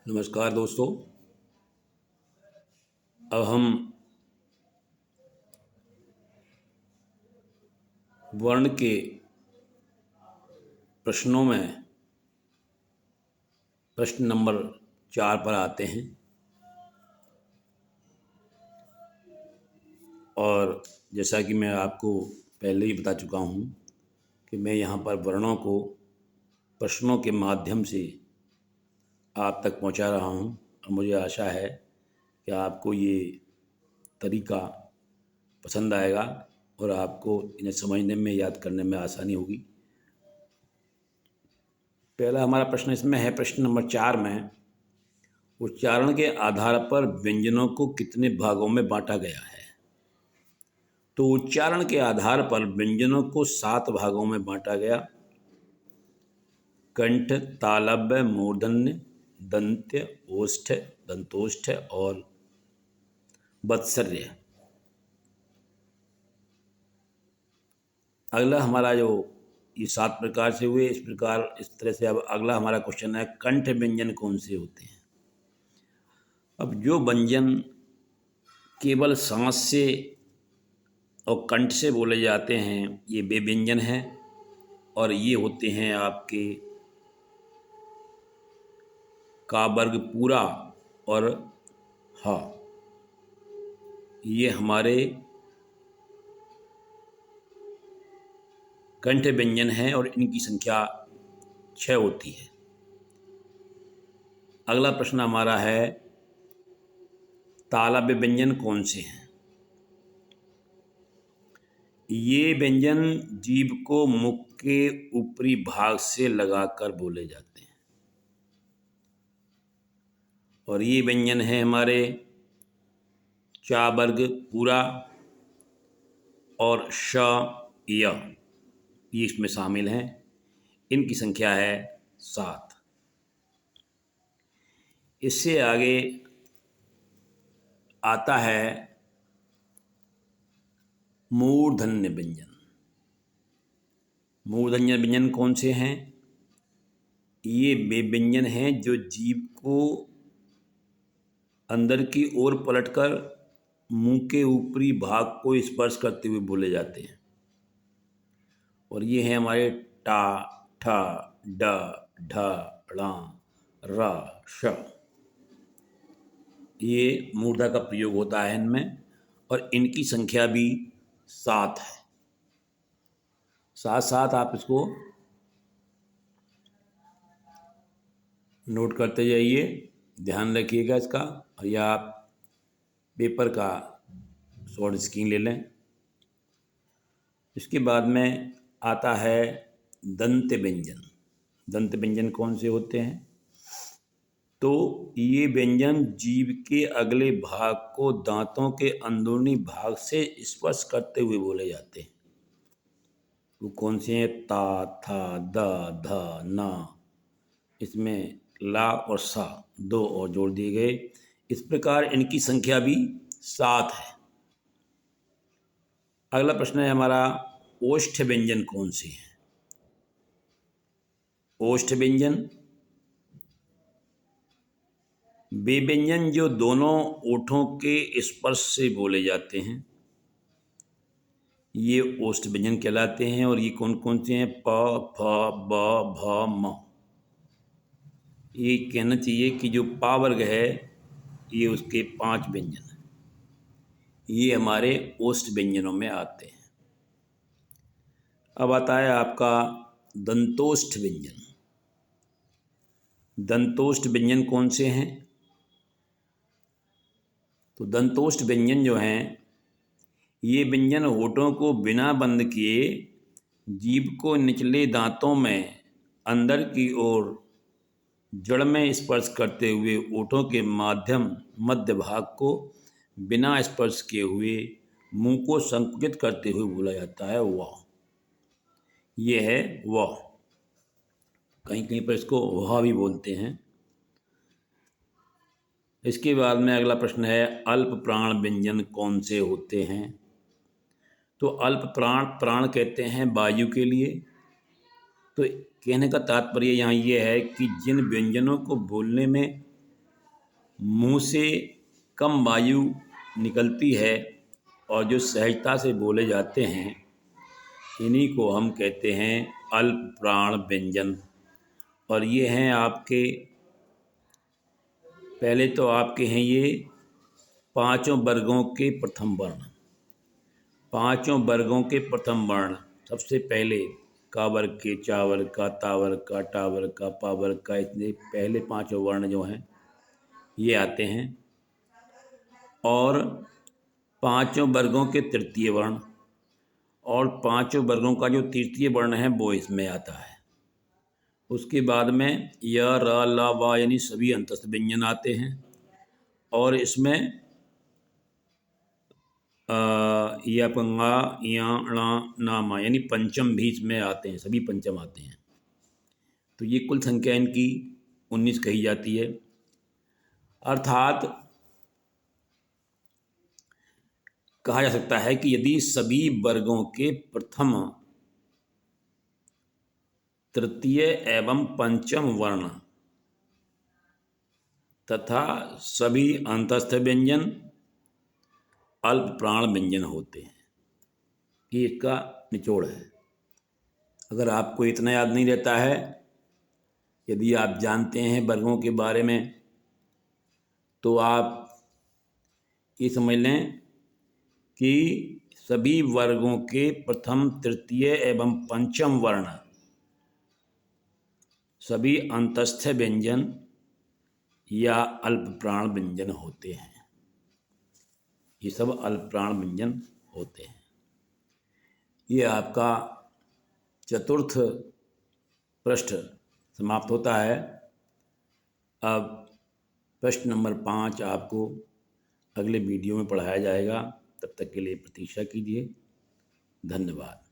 नमस्कार दोस्तों। अब हम वर्ण के प्रश्नों में प्रश्न नंबर 4 पर आते हैं। और जैसा कि मैं आपको पहले ही बता चुका हूँ कि मैं यहाँ पर वर्णों को प्रश्नों के माध्यम से आप तक पहुँचा रहा हूँ और मुझे आशा है कि आपको ये तरीका पसंद आएगा और आपको इन्हें समझने में, याद करने में आसानी होगी। पहला हमारा प्रश्न इसमें है, प्रश्न नंबर 4 में उच्चारण के आधार पर व्यंजनों को कितने भागों में बांटा गया है। तो उच्चारण के आधार पर व्यंजनों को 7 भागों में बांटा गया। कंठ, तालव्य, मूर्धन्य, दंत्य, ओष्ठ, दंतोष्ठ और वत्सर्य। अगला हमारा जो ये 7 प्रकार से हुए, इस तरह से अब अगला हमारा क्वेश्चन है, कंठ व्यंजन कौन से होते हैं। अब जो व्यंजन केवल सांस से और कंठ से बोले जाते हैं ये वे व्यंजन हैं, और ये होते हैं आपके का वर्ग पूरा और हा। ये हमारे कंठ व्यंजन हैं और इनकी संख्या 6 होती है। अगला प्रश्न हमारा है, तालव्य व्यंजन कौन से हैं। ये व्यंजन जीभ को मुख के ऊपरी भाग से लगाकर बोले जाते हैं, और ये व्यंजन है हमारे चा वर्ग पूरा और श य, ये इसमें शामिल हैं। इनकी संख्या है 7। इससे आगे आता है मूर्धन्य व्यंजन। मूर्धन्य व्यंजन कौन से हैं। ये वे व्यंजन हैं जो जीभ को अंदर की ओर पलटकर मुंह के ऊपरी भाग को स्पर्श करते हुए बोले जाते हैं, और ये हैं हमारे टा, ठा, ड, ढ, ढ़, र, श। ये मूर्धा का प्रयोग होता है इनमें, और इनकी संख्या भी 7 है। साथ साथ आप इसको नोट करते जाइए, ध्यान रखिएगा इसका, और या आप पेपर का शॉर्ट स्क्रीन ले लें। इसके बाद में आता है दंत व्यंजन। दंत व्यंजन कौन से होते हैं। तो ये व्यंजन जीभ के अगले भाग को दांतों के अंदरूनी भाग से स्पर्श करते हुए बोले जाते हैं। वो कौन से हैं, ता, था, द, ध, न। इसमें ला और सा 2 और जोड़ दिए गए। इस प्रकार इनकी संख्या भी 7 है। अगला प्रश्न है हमारा, ओष्ठ व्यंजन कौन से हैं। ओष्ठ व्यंजन वे व्यंजन जो दोनों ओठों के स्पर्श से बोले जाते हैं, ये ओष्ठ व्यंजन कहलाते हैं। और ये कौन कौन से हैं, प, फ, ब, भ, म। ये कहना चाहिए कि जो पा वर्ग है ये उसके 5 व्यंजन हैं, ये हमारे ओष्ठ व्यंजनों में आते हैं। अब आता है आपका दंतोष्ठ व्यंजन। दंतोष्ठ व्यंजन कौन से हैं। तो दंतोष्ठ व्यंजन जो हैं, ये व्यंजन होठों को बिना बंद किए जीभ को निचले दांतों में अंदर की ओर जड़ में स्पर्श करते हुए ओठों के मध्य भाग को बिना स्पर्श किए हुए मुंह को संकुचित करते हुए बोला जाता है वाह। ये है वाह। कहीं कहीं पर इसको वह भी बोलते हैं। इसके बाद में अगला प्रश्न है, अल्प प्राण व्यंजन कौन से होते हैं। तो अल्प प्राण कहते हैं वायु के लिए। तो कहने का तात्पर्य यहाँ ये है कि जिन व्यंजनों को बोलने में मुंह से कम वायु निकलती है और जो सहजता से बोले जाते हैं, इन्हीं को हम कहते हैं अल्प प्राण व्यंजन। और ये हैं आपके, पहले तो आपके हैं ये पांचों वर्गों के प्रथम वर्ण। पांचों वर्गों के प्रथम वर्ण, सबसे पहले का वर्ग के, चा वर्ग का, ता वर्ग का, टा वर्ग का, पा वर्ग का, इतने पहले पांचों वर्ण जो हैं ये आते हैं। और पांचों वर्गों के तृतीय वर्ण, और पांचों वर्गों का जो तृतीय वर्ण है वो इसमें आता है। उसके बाद में य, र, ल, व यानी सभी अंतस्थ व्यंजन आते हैं। और इसमें या पंगा या णा नामा यानी पंचम भी इसमें आते हैं, सभी पंचम आते हैं। तो ये कुल संख्या इनकी 19 कही जाती है। अर्थात कहा जा सकता है कि यदि सभी वर्गों के प्रथम, तृतीय एवं पंचम वर्ण तथा सभी अंतस्थ व्यंजन अल्प प्राण व्यंजन होते हैं, ये इसका निचोड़ है। अगर आपको इतना याद नहीं रहता है, यदि आप जानते हैं वर्गों के बारे में, तो आप ये समझ लें कि सभी वर्गों के प्रथम, तृतीय एवं पंचम वर्ण सभी अंतस्थ व्यंजन या अल्प प्राण व्यंजन होते हैं। ये सब अल्प प्राण व्यंजन होते हैं। ये आपका चतुर्थ पृष्ठ समाप्त होता है। अब प्रश्न नंबर 5 आपको अगले वीडियो में पढ़ाया जाएगा। तब तक के लिए प्रतीक्षा कीजिए। धन्यवाद।